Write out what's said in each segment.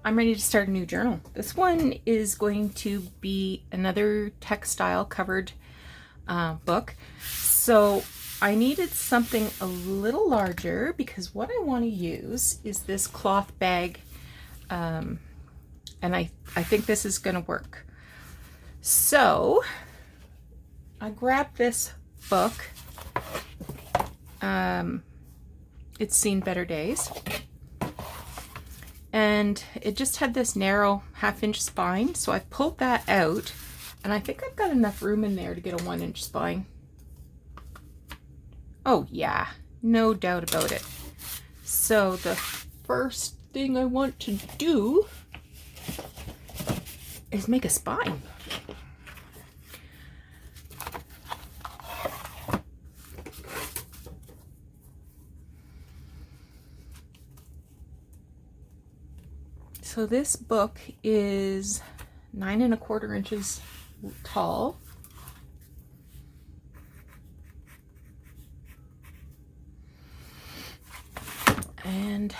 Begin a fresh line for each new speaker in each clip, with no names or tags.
I'm ready to start a new journal. This one is going to be another textile covered book. So I needed something a little larger because what I want to use is this cloth bag, and I think this is going to work. So I grabbed this book. It's seen better days. And it just had this narrow 1/2 inch spine. So I pulled that out and I think I've got enough room in there to get a 1 inch spine. Oh yeah, no doubt about it. So the first thing I want to do is make a spine. So this book is 9 1/4 inches tall. And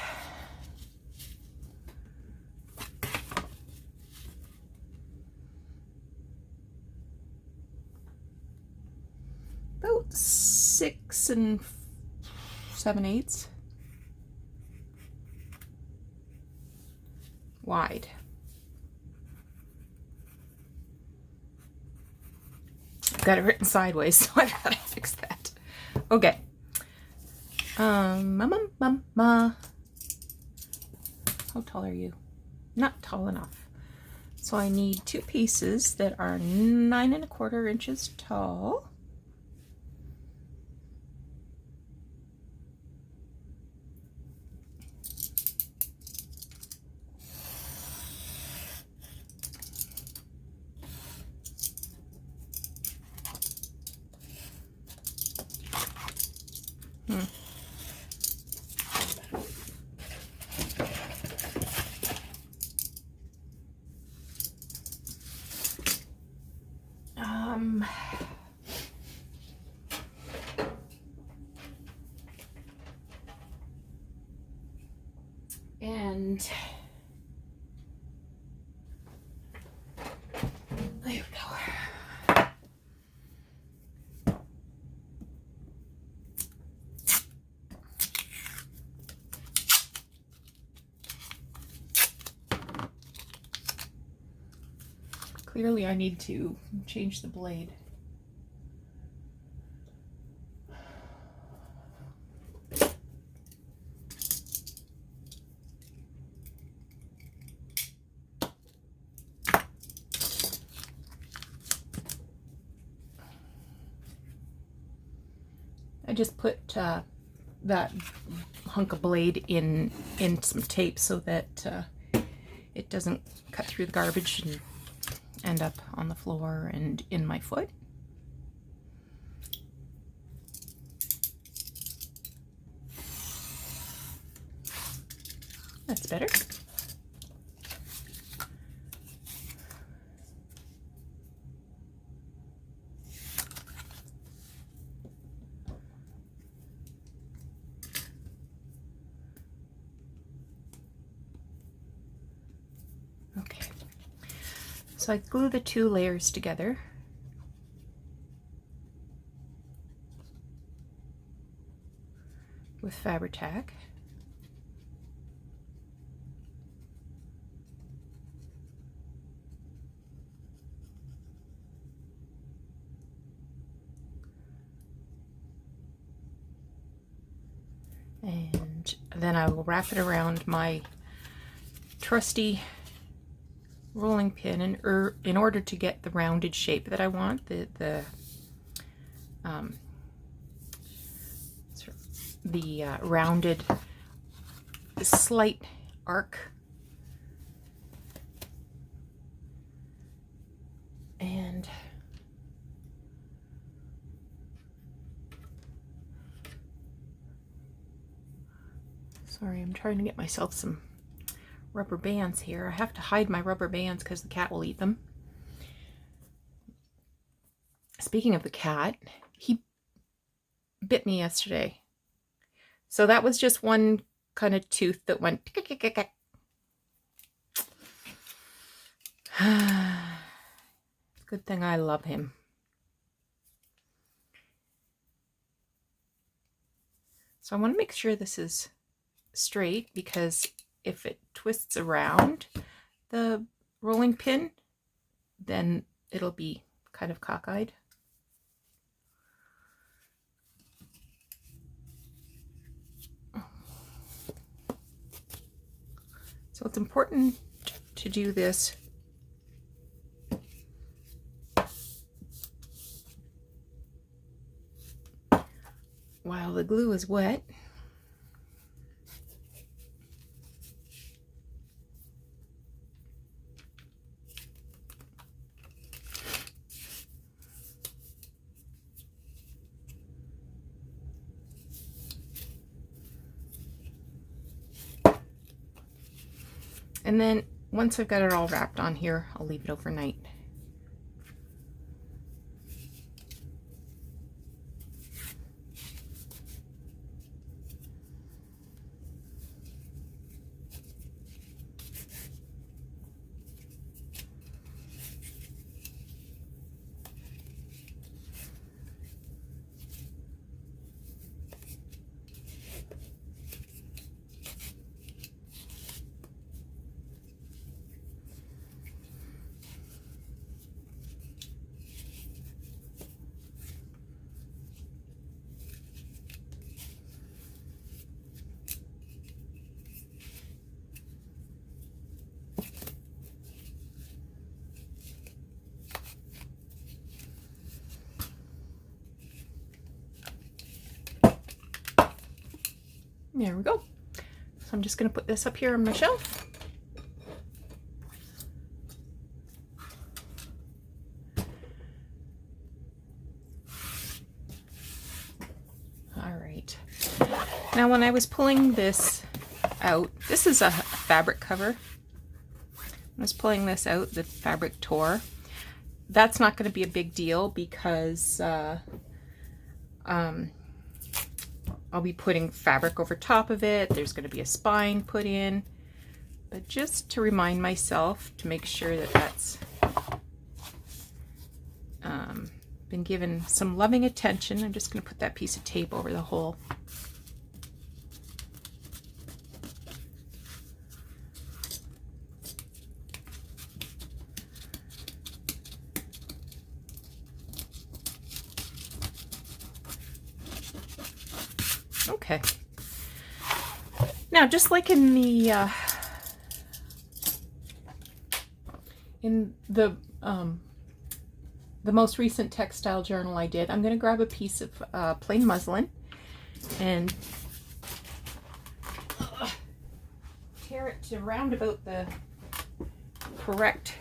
about 6 7/8 wide. I've got it written sideways, so I've got to fix that. Okay. How tall are you? Not tall enough. So I need 2 pieces that are 9 1/4 inches tall. And there we go. Clearly I need to change the blade. I just put that hunk of blade in some tape so that it doesn't cut through the garbage and end up on the floor and in my foot. That's better. Okay, so I glue the 2 layers together. With Fabri-Tac. And then I will wrap it around my trusty rolling pin in order to get the rounded shape that I want, the rounded slight arc. And sorry, I'm trying to get myself some rubber bands here. I have to hide my rubber bands because the cat will eat them. Speaking of the cat, he bit me yesterday. So that was just one kind of tooth that went tick, tick, tick, tick. Good thing I love him. So I want to make sure this is straight, because if it twists around the rolling pin, then it'll be kind of cockeyed. So it's important to do this while the glue is wet. And then once I've got it all wrapped on here, I'll leave it overnight. There we go. So I'm just going to put this up here on my shelf. All right. Now when I was pulling this out, this is a fabric cover. When I was pulling this out, the fabric tore. That's not going to be a big deal because I'll be putting fabric over top of it. There's going to be a spine put in. But just to remind myself to make sure that that's been given some loving attention, I'm just going to put that piece of tape over the hole. Okay. Now, just like in the most recent textile journal I did, I'm going to grab a piece of plain muslin and tear it to round about the correct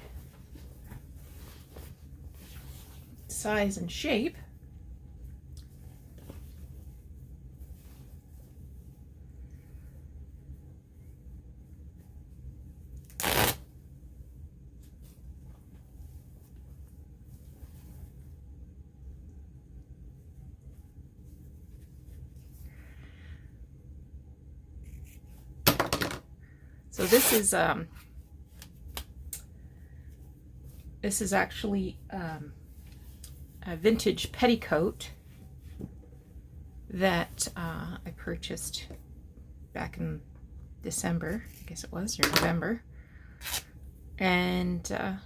size and shape. So this is actually a vintage petticoat that I purchased back in December, I guess it was, or November, and I'm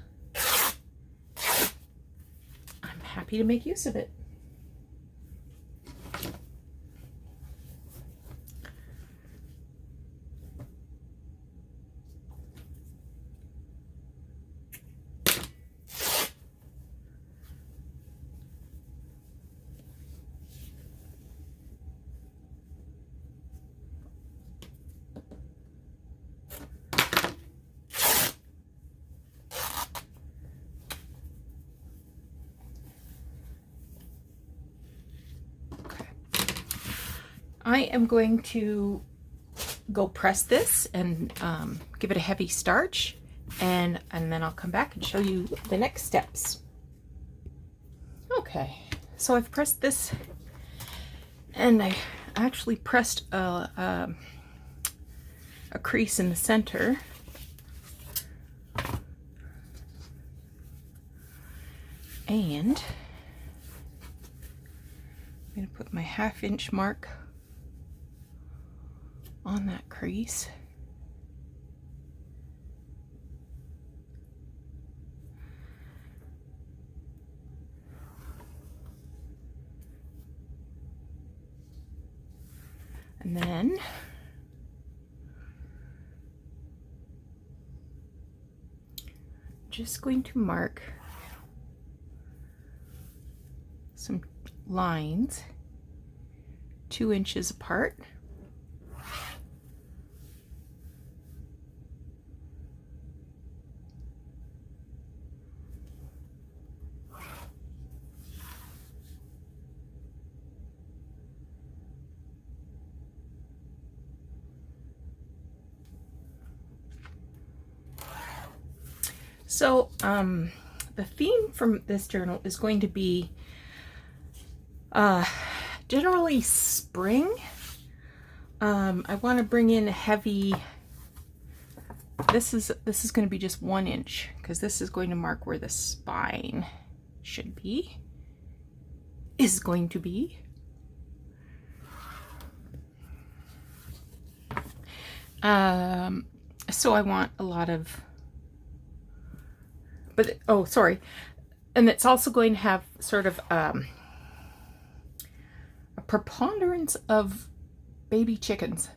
happy to make use of it. I am going to go press this and give it a heavy starch, and then I'll come back and show you the next steps. Okay, so I've pressed this, and I actually pressed a crease in the center. And I'm going to put my 1/2 inch mark on that crease. And then just going to mark some lines 2 inches apart. So the theme from this journal is going to be generally spring. I want to bring in a heavy, this is going to be just 1 inch, because this is going to mark where the spine should be, is going to be. So I want a lot of, but, oh, sorry. And it's also going to have sort of a preponderance of baby chickens.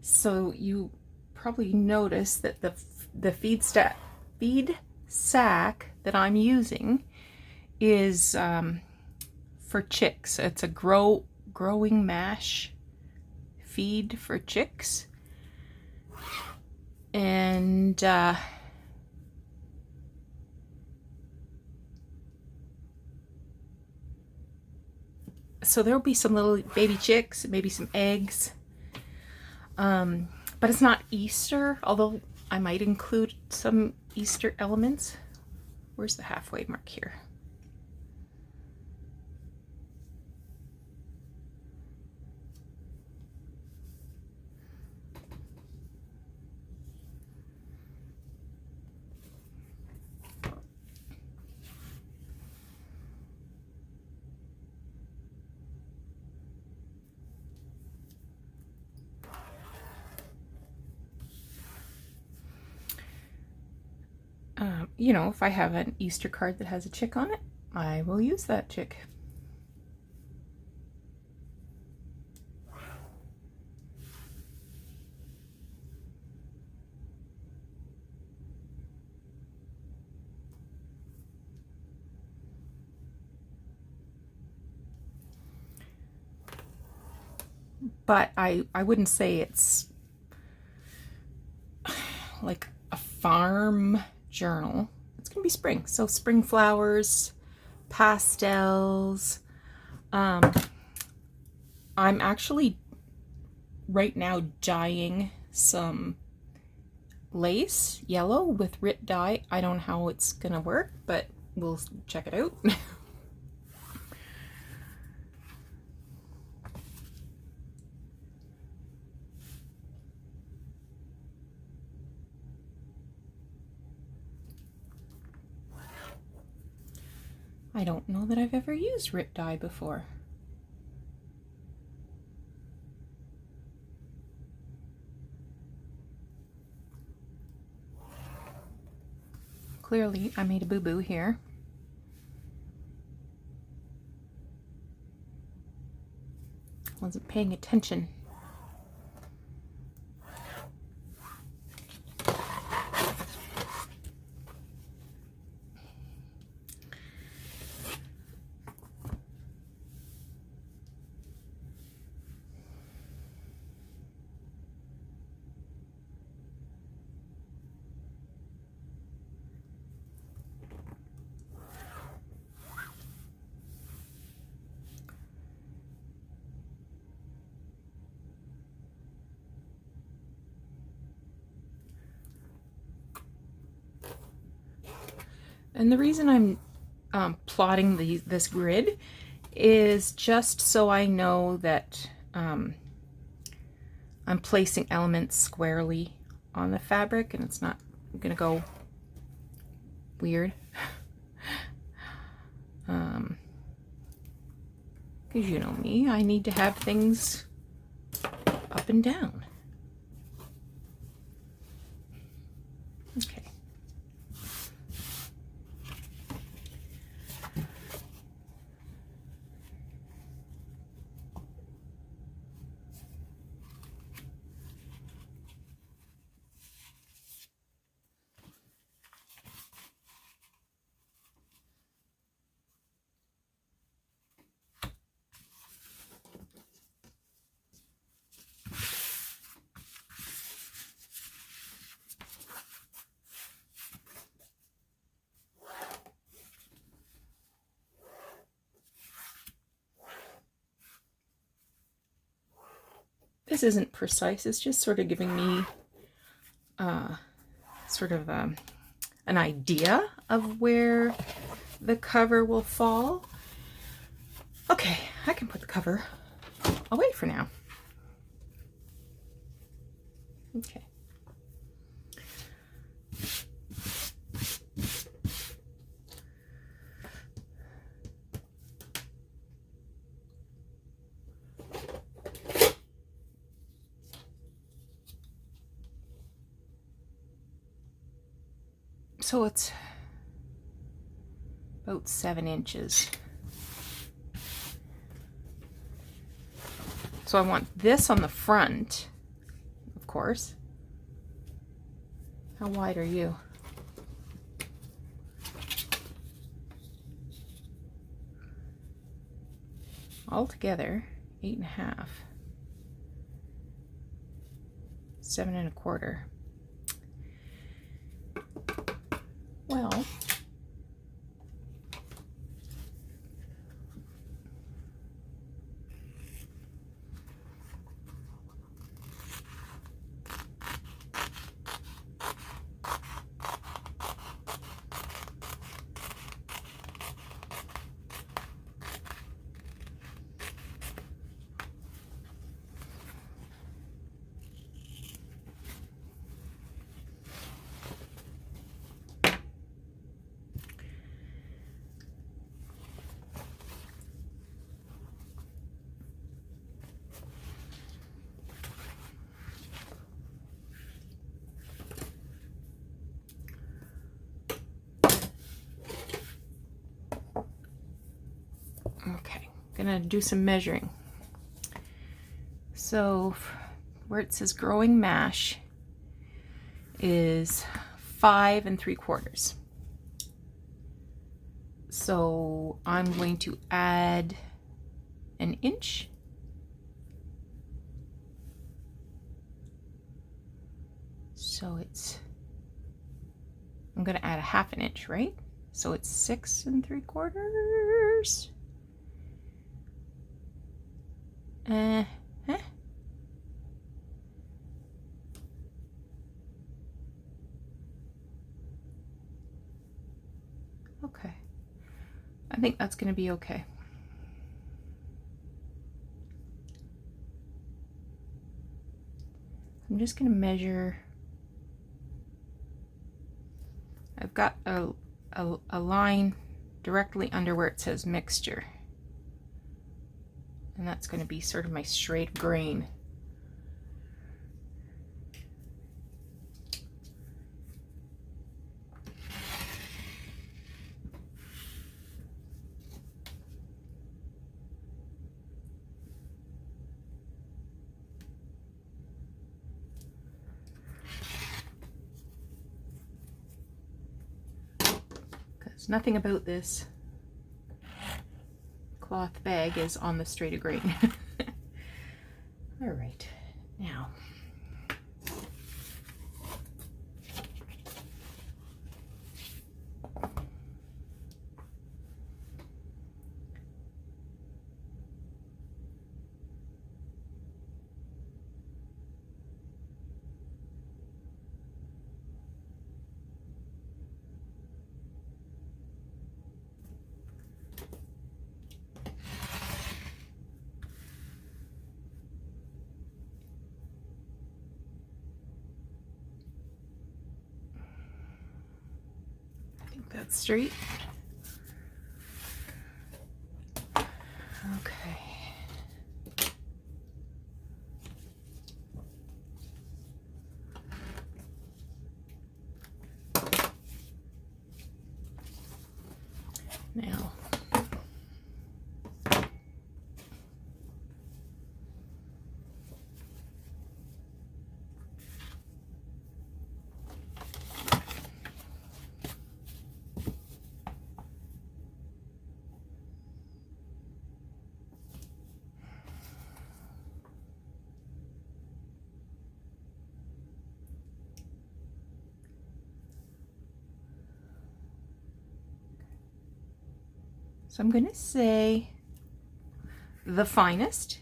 So you probably notice that the feed sack that I'm using is for chicks. It's a growing mash feed for chicks. And so there'll be some little baby chicks, maybe some eggs. But it's not Easter, although I might include some Easter elements. Where's the halfway mark here? You know, if I have an Easter card that has a chick on it, I will use that chick. But I wouldn't say it's like a farm journal. It's gonna be spring, so spring flowers, pastels. I'm actually right now dyeing some lace yellow with RIT dye. I don't know how it's gonna work, but we'll check it out. I don't know that I've ever used RIT dye before. Clearly, I made a boo-boo here. Wasn't paying attention. And the reason I'm plotting this grid is just so I know that I'm placing elements squarely on the fabric and it's not gonna go weird. Because you know me, I need to have things up and down. Okay. This isn't precise, it's just sort of giving me an idea of where the cover will fall. Okay, I can put the cover away for now. Okay. So it's about 7 inches. So I want this on the front, of course. How wide are you? Altogether, 8.5. 7 1/4. Well, okay, gonna do some measuring. So where it says growing mash is 5 3/4. So I'm going to add an inch. So I'm going to add a 1/2 inch, right? So it's 6 3/4. Okay. I think that's going to be okay. I'm just going to measure. I've got a line directly under where it says mixture. And that's going to be sort of my straight grain. Because nothing about this cloth bag is on the straight of grain. All right, now that's straight. Okay. Now, so I'm going to say the finest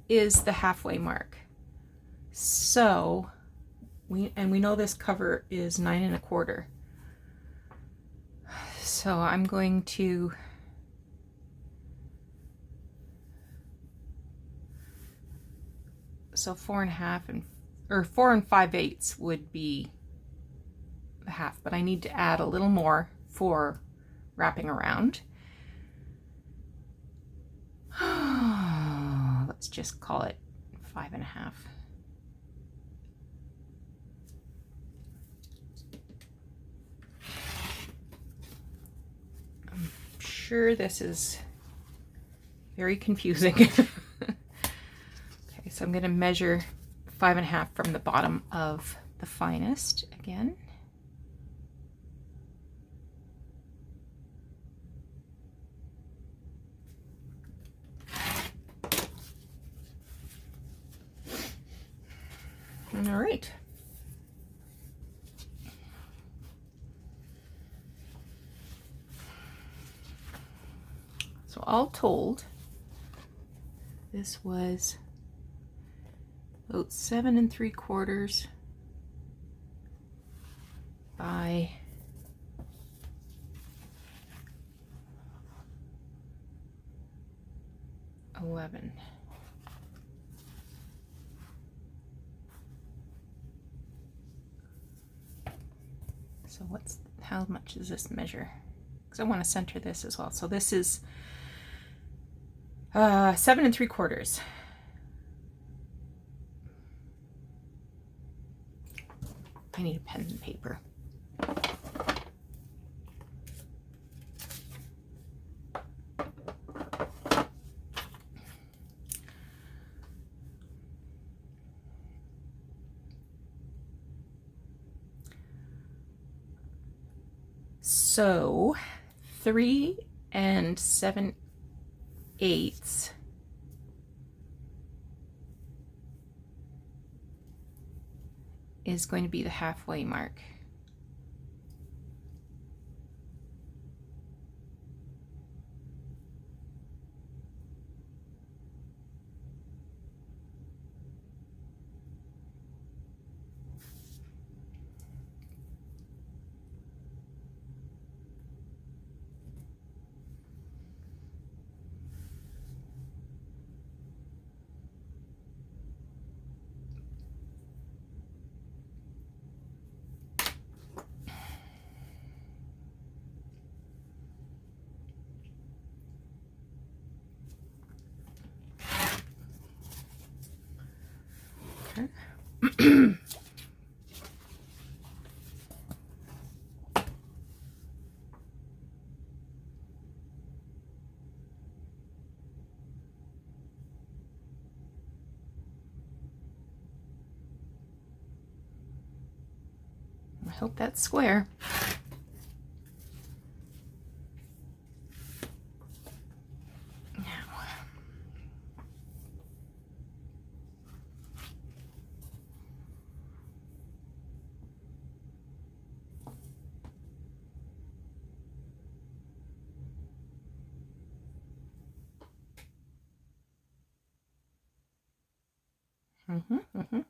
is the halfway mark. So we know this cover is 9 1/4. So I'm going to so 4 1/2 or 4 5/8 would be the half, but I need to add a little more for wrapping around. Let's just call it 5 1/2. I'm sure this is very confusing. Okay, so I'm going to measure 5 1/2 from the bottom of the finest again. All right. So all told, this was about 7 3/4 by 11. So how much does this measure? Because I want to center this as well. So this is 7 3/4. I need a pen and paper. So 3 7/8 is going to be the halfway mark. Okay. I hope that's square. Mm-hmm.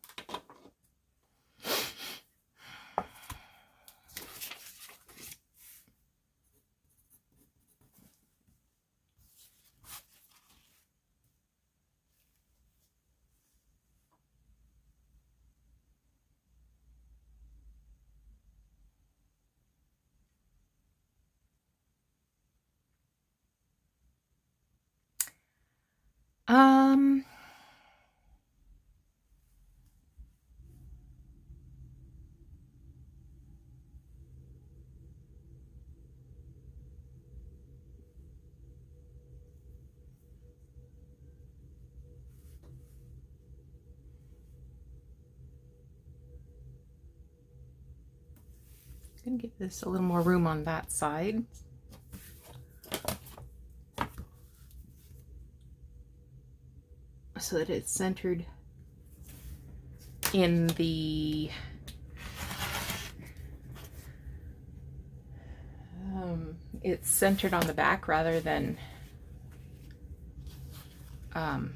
I'm going to give this a little more room on that side. So that it's centered in the it's centered on the back rather than and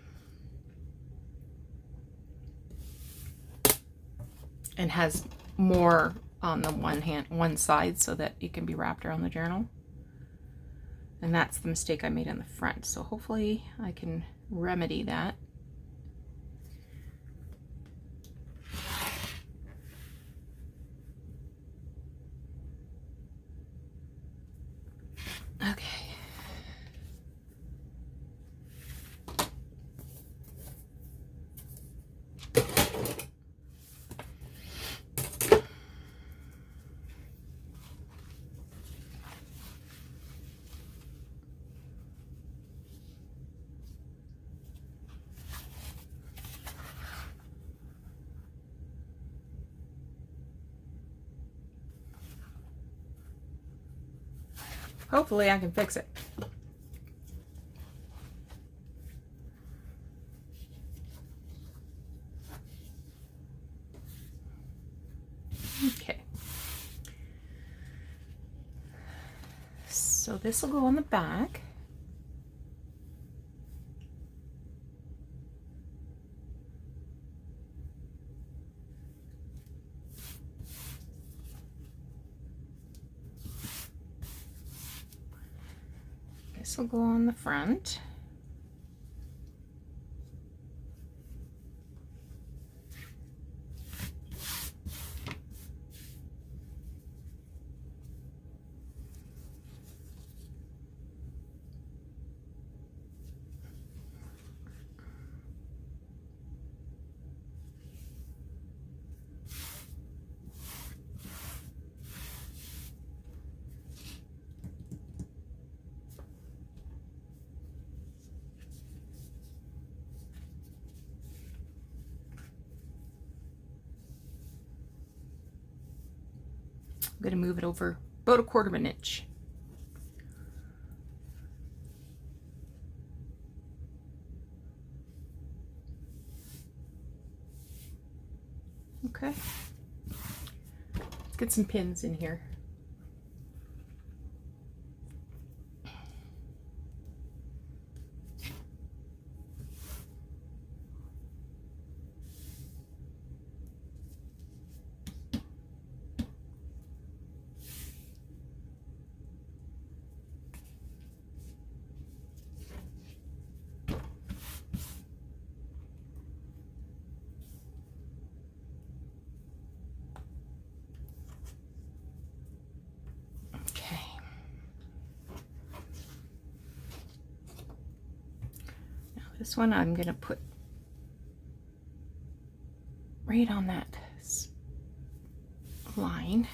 has more on the one side so that it can be wrapped around the journal. And that's the mistake I made on the front. So hopefully I can remedy that. Okay. Hopefully I can fix it. Okay. So this will go on the back. This will go on the front. I'm going to move it over about 1/4 of an inch. Okay. Let's get some pins in here. This one I'm going to put right on that line.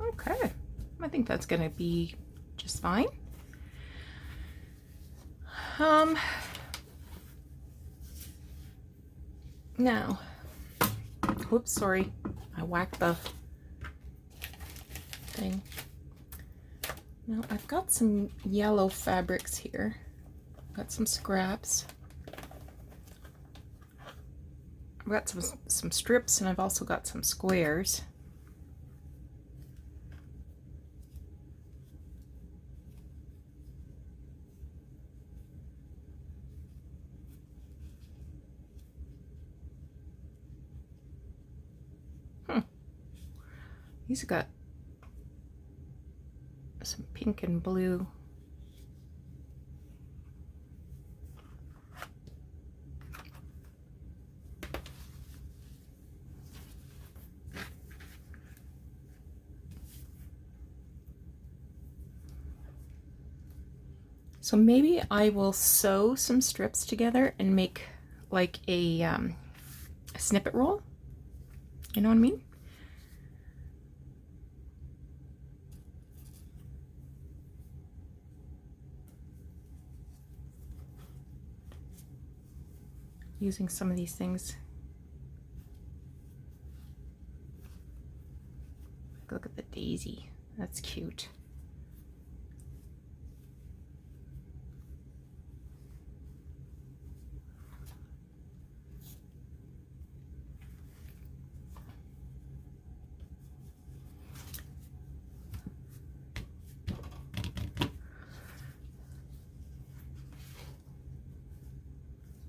Okay, I think that's gonna be just fine. Now, whoops, sorry, I whacked the thing. Now I've got some yellow fabrics here. Got some scraps. I've got some strips, and I've also got some squares. These have got some pink and blue. So maybe I will sew some strips together and make like a snippet roll. You know what I mean? Using some of these things. Look at the daisy. That's cute.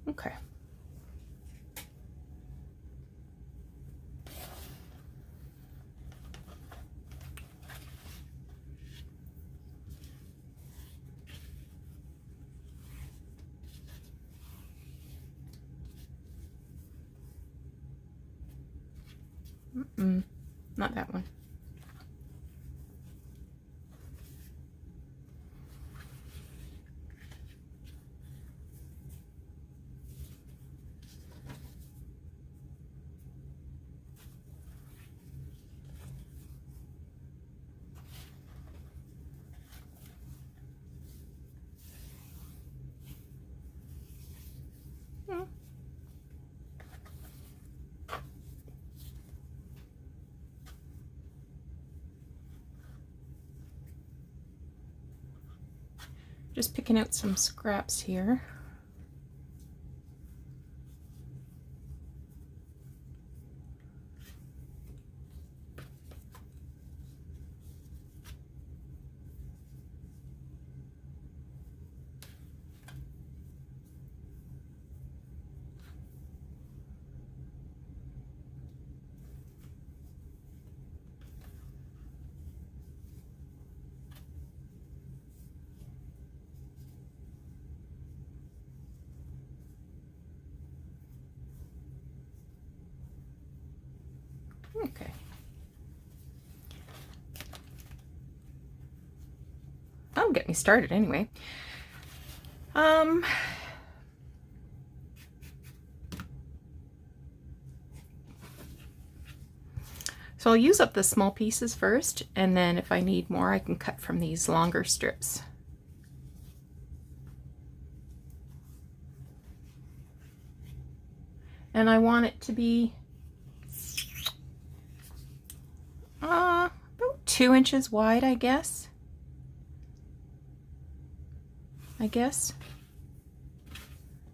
Okay. Not that one. Just picking out some scraps here. Okay. That'll get me started anyway. So I'll use up the small pieces first, and then if I need more, I can cut from these longer strips. And I want it to be about 2 inches wide, I guess.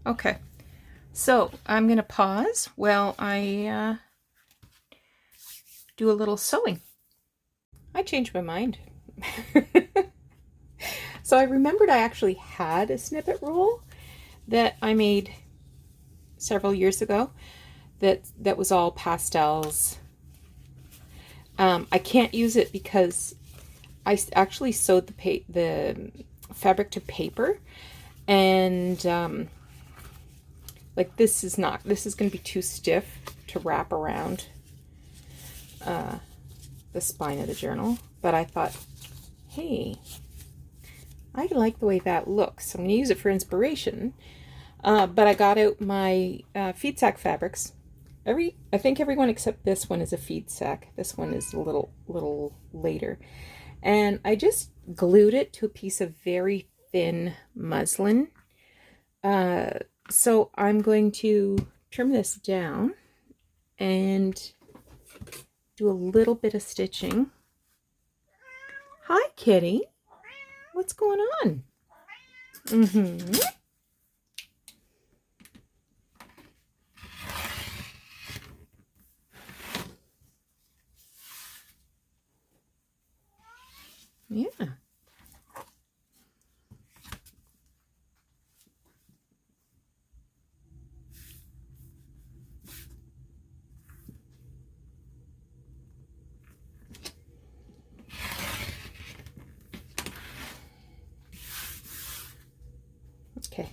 Okay, so I'm gonna pause while I do a little sewing. I changed my mind. So I remembered I actually had a snippet roll that I made several years ago that was all pastels. I can't use it because I actually sewed the fabric to paper, and like this is going to be too stiff to wrap around the spine of the journal. But I thought, hey, I like the way that looks. I'm going to use it for inspiration. But I got out my feed sack fabrics. I think everyone except this one is a feed sack. This one is a little later. And I just glued it to a piece of very thin muslin. So I'm going to trim this down and do a little bit of stitching. Hi, kitty. What's going on? Yeah. Okay.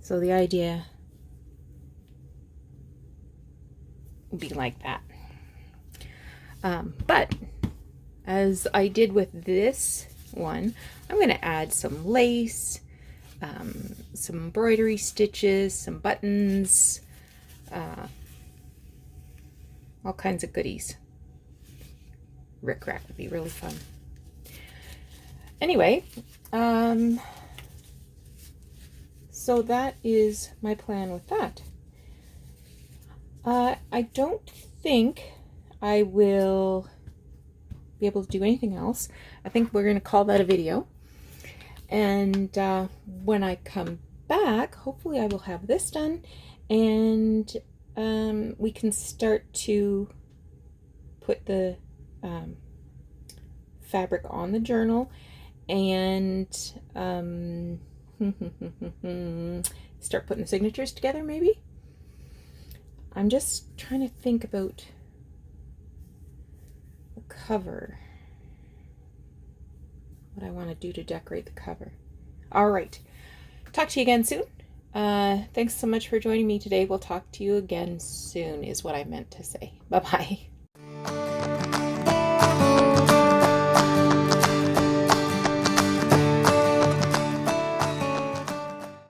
So the idea would be like that. But as I did with this one, I'm going to add some lace, some embroidery stitches, some buttons, all kinds of goodies. Rick-rack would be really fun. Anyway, so that is my plan with that. I don't think I will be able to do anything else. I think we're going to call that a video. And when I come back, hopefully I will have this done, and we can start to put the fabric on the journal and start putting the signatures together, maybe. I'm just trying to think about the cover, what I want to do to decorate the cover. All right, talk to you again soon. Thanks so much for joining me today. We'll talk to you again soon is what I meant to say. Bye-bye.